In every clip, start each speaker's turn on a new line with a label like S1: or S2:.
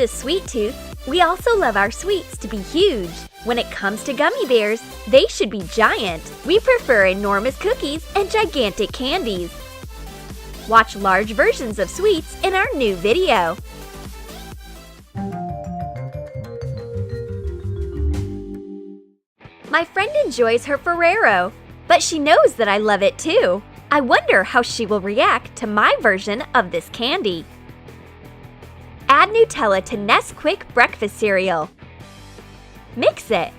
S1: delicious sweet tooth, we also love our sweets to be huge. When it comes to gummy bears, they should be giant. We prefer enormous cookies and gigantic candies. Watch large versions of sweets in our new video. My friend enjoys her Ferrero, but she knows that I love it too. I wonder how she will react to my version of this candy. Add Nutella to Nesquik breakfast cereal. Mix it.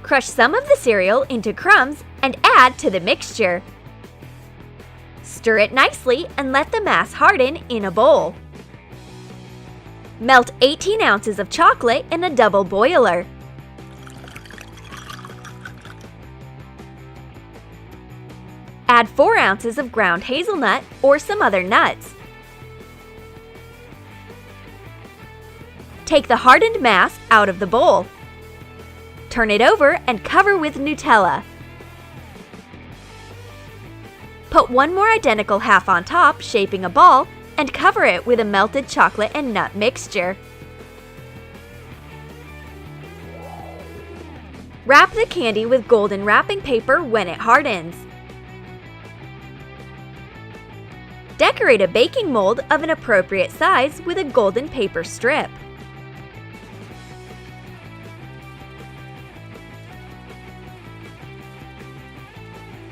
S1: Crush some of the cereal into crumbs and add to the mixture. Stir it nicely and let the mass harden in a bowl. Melt 18 ounces of chocolate in a double boiler. Add 4 ounces of ground hazelnut or some other nuts. Take the hardened mass out of the bowl. Turn it over and cover with Nutella. Put one more identical half on top, shaping a ball, and cover it with a melted chocolate and nut mixture. Wrap the candy with golden wrapping paper when it hardens. Decorate a baking mold of an appropriate size with a golden paper strip.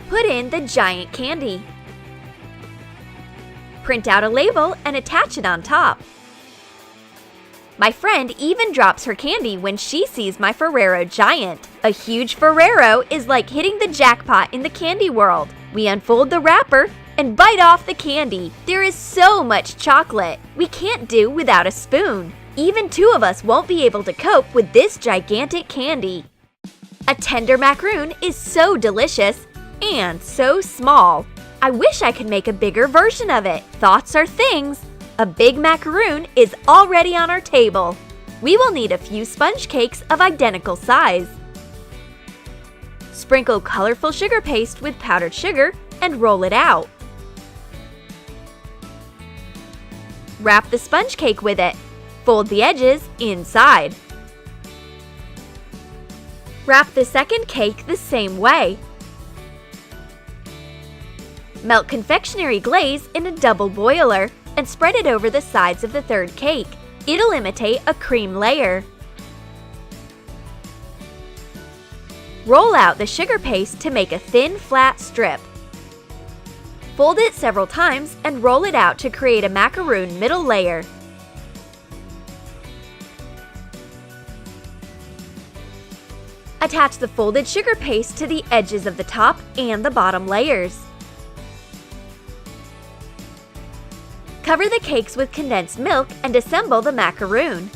S1: Put in the giant candy. Print out a label and attach it on top. My friend even drops her candy when she sees my Ferrero Giant. A huge Ferrero is like hitting the jackpot in the candy world. We unfold the wrapper and bite off the candy. There is so much chocolate. We can't do without a spoon. Even two of us won't be able to cope with this gigantic candy. A tender macaroon is so delicious and so small. I wish I could make a bigger version of it. Thoughts are things. A big macaroon is already on our table. We will need a few sponge cakes of identical size. Sprinkle colorful sugar paste with powdered sugar and roll it out. Wrap the sponge cake with it. Fold the edges inside. Wrap the second cake the same way. Melt confectionery glaze in a double boiler and spread it over the sides of the third cake. It'll imitate a cream layer. Roll out the sugar paste to make a thin, flat strip. Fold it several times and roll it out to create a macaroon middle layer. Attach the folded sugar paste to the edges of the top and the bottom layers. Cover the cakes with condensed milk and assemble the macaroon.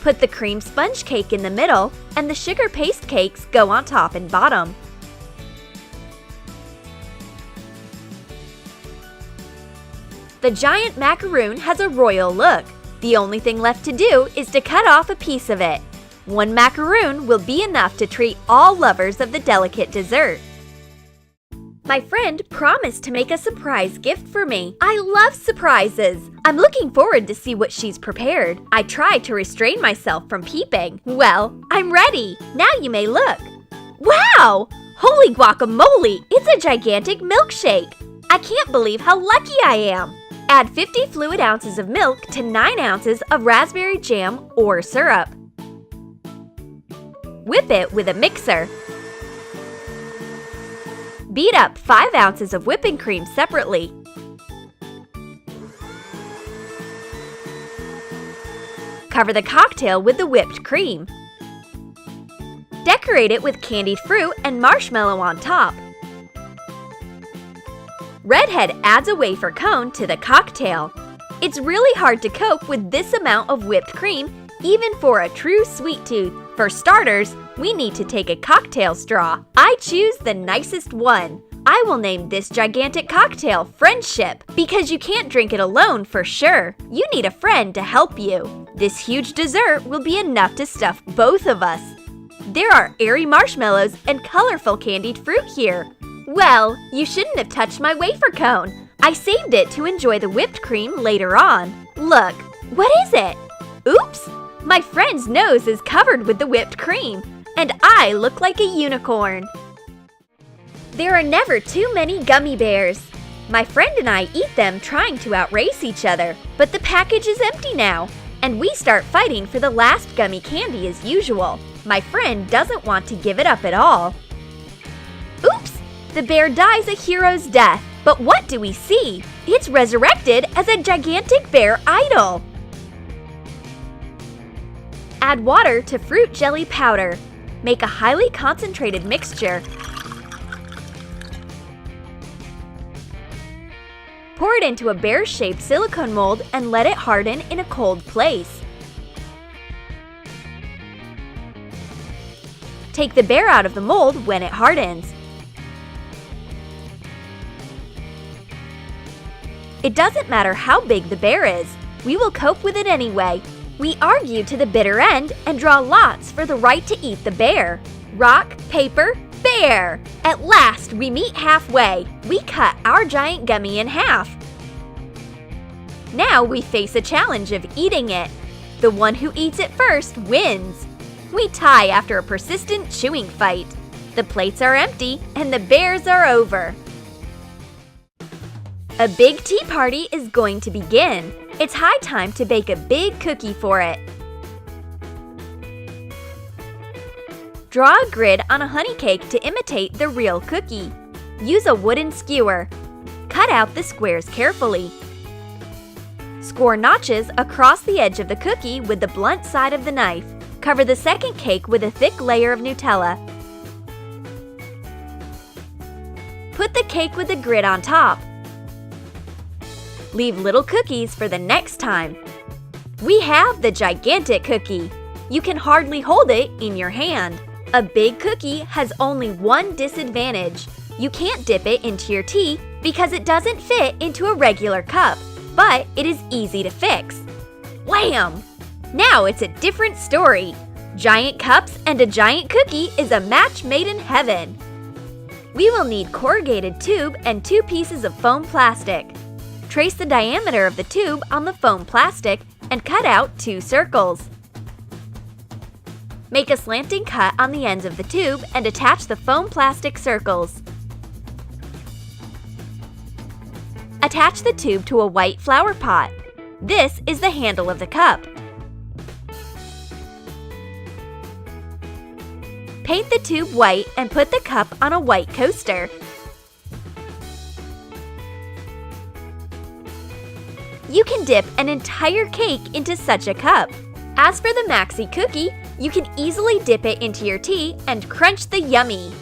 S1: Put the cream sponge cake in the middle and the sugar paste cakes go on top and bottom. The giant macaroon has a royal look. The only thing left to do is to cut off a piece of it. One macaroon will be enough to treat all lovers of the delicate dessert. My friend promised to make a surprise gift for me. I love surprises. I'm looking forward to see what she's prepared. I tried to restrain myself from peeping. Well, I'm ready. Now you may look. Wow! Holy guacamole! It's a gigantic milkshake. I can't believe how lucky I am. Add 50 fluid ounces of milk to 9 ounces of raspberry jam or syrup. Whip it with a mixer. Beat up 5 ounces of whipping cream separately. Cover the cocktail with the whipped cream. Decorate it with candied fruit and marshmallow on top. Redhead adds a wafer cone to the cocktail. It's really hard to cope with this amount of whipped cream, even for a true sweet tooth. For starters, we need to take a cocktail straw. I choose the nicest one. I will name this gigantic cocktail Friendship, because you can't drink it alone for sure. You need a friend to help you. This huge dessert will be enough to stuff both of us. There are airy marshmallows and colorful candied fruit here. Well, you shouldn't have touched my wafer cone. I saved it to enjoy the whipped cream later on. Look, what is it? Oops! My friend's nose is covered with the whipped cream, and I look like a unicorn. There are never too many gummy bears. My friend and I eat them trying to outrace each other, but the package is empty now, and we start fighting for the last gummy candy as usual. My friend doesn't want to give it up at all. Oops! The bear dies a hero's death, but what do we see? It's resurrected as a gigantic bear idol. Add water to fruit jelly powder. Make a highly concentrated mixture. Pour it into a bear-shaped silicone mold and let it harden in a cold place. Take the bear out of the mold when it hardens. It doesn't matter how big the bear is, we will cope with it anyway. We argue to the bitter end and draw lots for the right to eat the bear. Rock, paper, bear! At last, we meet halfway. We cut our giant gummy in half. Now we face a challenge of eating it. The one who eats it first wins. We tie after a persistent chewing fight. The plates are empty and the bears are over. A big tea party is going to begin. It's high time to bake a big cookie for it. Draw a grid on a honey cake to imitate the real cookie. Use a wooden skewer. Cut out the squares carefully. Score notches across the edge of the cookie with the blunt side of the knife. Cover the second cake with a thick layer of Nutella. Put the cake with the grid on top. Leave little cookies for the next time. We have the gigantic cookie. You can hardly hold it in your hand. A big cookie has only one disadvantage. You can't dip it into your tea because it doesn't fit into a regular cup, but it is easy to fix. Wham! Now it's a different story. Giant cups and a giant cookie is a match made in heaven. We will need corrugated tube and 2 pieces of foam plastic. Trace the diameter of the tube on the foam plastic and cut out 2 circles. Make a slanting cut on the ends of the tube and attach the foam plastic circles. Attach the tube to a white flower pot. This is the handle of the cup. Paint the tube white and put the cup on a white coaster. You can dip an entire cake into such a cup. As for the maxi cookie, you can easily dip it into your tea and crunch the yummy.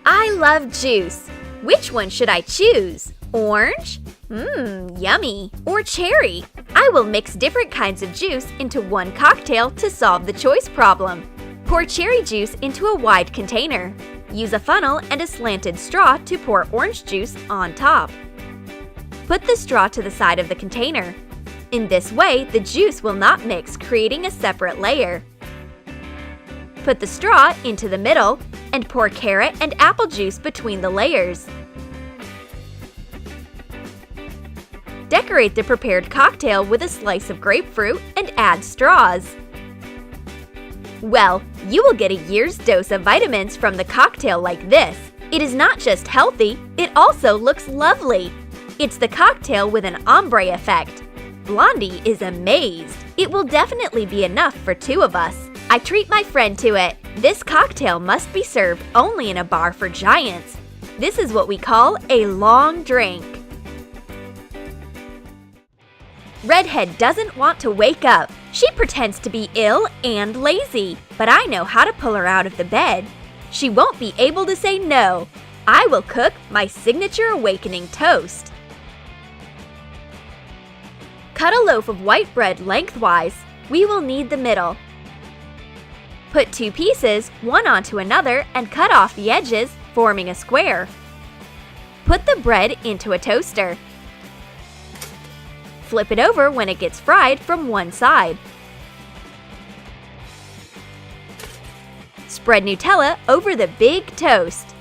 S1: I love juice. Which one should I choose? Orange? Yummy. Or cherry? I will mix different kinds of juice into one cocktail to solve the choice problem. Pour cherry juice into a wide container. Use a funnel and a slanted straw to pour orange juice on top. Put the straw to the side of the container. In this way, the juice will not mix, creating a separate layer. Put the straw into the middle and pour carrot and apple juice between the layers. Decorate the prepared cocktail with a slice of grapefruit and add straws. Well, you will get a year's dose of vitamins from the cocktail like this. It is not just healthy, it also looks lovely. It's the cocktail with an ombre effect. Blondie is amazed. It will definitely be enough for 2 of us. I treat my friend to it. This cocktail must be served only in a bar for giants. This is what we call a long drink. Redhead doesn't want to wake up. She pretends to be ill and lazy, but I know how to pull her out of the bed. She won't be able to say no. I will cook my signature awakening toast. Cut a loaf of white bread lengthwise. We will need the middle. Put 2 pieces, one onto another, and cut off the edges, forming a square. Put the bread into a toaster. Flip it over when it gets fried from one side. Spread Nutella over the big toast.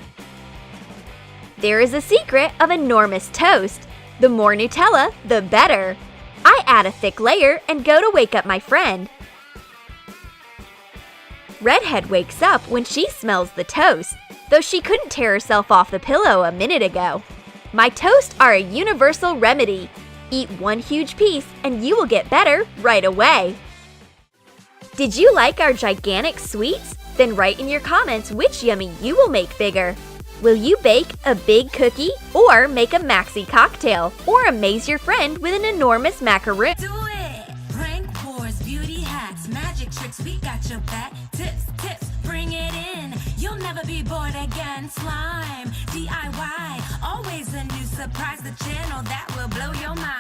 S1: There is a secret of enormous toast. The more Nutella, the better. I add a thick layer and go to wake up my friend. Redhead wakes up when she smells the toast, though she couldn't tear herself off the pillow a minute ago. My toasts are a universal remedy. Eat one huge piece and you will get better right away. Did you like our gigantic sweets? Then write in your comments which yummy you will make bigger. Will you bake a big cookie or make a maxi cocktail or amaze your friend with an enormous macaroon?
S2: Do it! Prank wars, beauty hacks, magic tricks, we got your back. Tips, bring it in. You'll never be bored again. Slime, DIY, always a new surprise. The channel that will blow your mind.